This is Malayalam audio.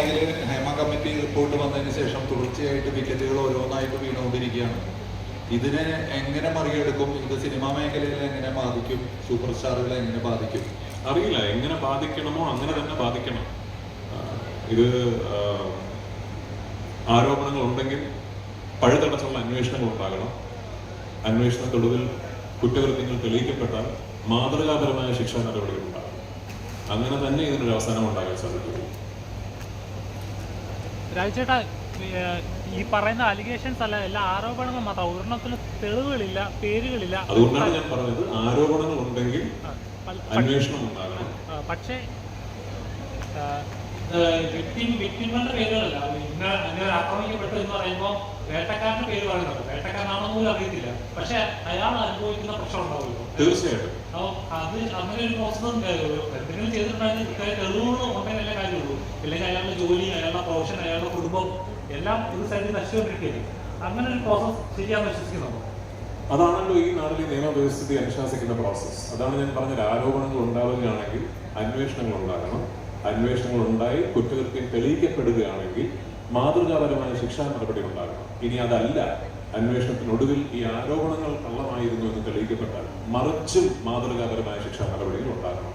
മേഖലയിൽ ഹേമ കമ്മിറ്റി റിപ്പോർട്ട് വന്നതിന് ശേഷം തുടർച്ചയായിട്ട് വിക്കറ്റുകൾ ഓരോന്നായിട്ട് വീണുകൊണ്ടിരിക്കുകയാണ്. ഇതിനെ എങ്ങനെ മറികടക്കും? ഇത് സിനിമാ മേഖലയിൽ എങ്ങനെ ബാധിക്കും? സൂപ്പർ സ്റ്റാറുകളെ എങ്ങനെ ബാധിക്കും? അറിയില്ല. എങ്ങനെ ബാധിക്കണമോ അങ്ങനെ തന്നെ ബാധിക്കണം. ഇത് ആരോപണങ്ങൾ ഉണ്ടെങ്കിൽ പഴുതടച്ചുള്ള അന്വേഷണങ്ങൾ ഉണ്ടാകണം. അന്വേഷണത്തൊടുവിൽ കുറ്റകൃത്യങ്ങൾ തെളിയിക്കപ്പെട്ടാൽ മാതൃകാപരമായ ശിക്ഷാ നടപടികൾ ഉണ്ടാകും. അങ്ങനെ തന്നെ ഇതിനൊരു അവസാനം ഉണ്ടാകാൻ സാധിക്കും. രാജേട്ടാ, ഈ പറയുന്ന അലിഗേഷൻസ് അല്ല, എല്ലാ ആരോപണങ്ങളും മാത്രം, ഒരെണ്ണത്തിന് തെളിവുകളില്ല, പേരുകളില്ല. അതുകൊണ്ടാണ് ഞാൻ പറഞ്ഞത് ആരോപണങ്ങൾ ഉണ്ടെങ്കിൽ അന്വേഷണം ഉണ്ടാകണം. പക്ഷേ വ്യക്തികളുടെ പേരുകളല്ല. അങ്ങനെ ആക്രമിക്കപ്പെട്ടു എന്ന് പറയുമ്പോൾ വേട്ടക്കാരന്റെ പേര് പറയുന്നുണ്ട്. വേട്ടക്കാരനാണെന്ന് പോലും അറിയത്തില്ല. പക്ഷെ അയാൾ അനുഭവിക്കുന്ന പ്രശ്നം ഉണ്ടാവുമല്ലോ. തീർച്ചയായിട്ടും. അപ്പോൾ അത് അങ്ങനെ ഒരു പ്രോസസ് എന്തെങ്കിലും ചെയ്തിട്ടുണ്ടെങ്കിൽ തെളിവുകൾ ഉണ്ടെങ്കിൽ എല്ലാ കാര്യമുള്ളൂ. അല്ലെങ്കിൽ അയാളുടെ ജോലി, അയാളുടെ പ്രൊഫഷൻ, അയാളുടെ കുടുംബം എല്ലാം ഇത് സൈഡിൽ നശിച്ചുകൊണ്ടിരിക്കുകയാണ്. അങ്ങനെ ഒരു പ്രോസസ് ശരിയാണെന്ന് വിശ്വസിക്കുന്നുണ്ടോ? അതാണല്ലോ ഈ നാട്ടിലെ നിയമവ്യവസ്ഥിതി അനുശാസിക്കുന്ന പ്രോസസ്. അതാണ് ഞാൻ പറഞ്ഞത്. ആരോപണങ്ങൾ ഉണ്ടാവുകയാണെങ്കിൽ അന്വേഷണങ്ങൾ ഉണ്ടാകണം. അന്വേഷണങ്ങൾ ഉണ്ടായി കുറ്റകൃത്യം തെളിയിക്കപ്പെടുകയാണെങ്കിൽ മാതൃകാപരമായ ശിക്ഷാ നടപടി ഉണ്ടാകണം. ഇനി അതല്ല, അന്വേഷണത്തിനൊടുവിൽ ഈ ആരോപണങ്ങൾ കള്ളമായിരുന്നു എന്ന് തെളിയിക്കപ്പെട്ടാൽ മറിച്ചും മാതൃകാപരമായ ശിക്ഷാ നടപടികൾ ഉണ്ടാകണം.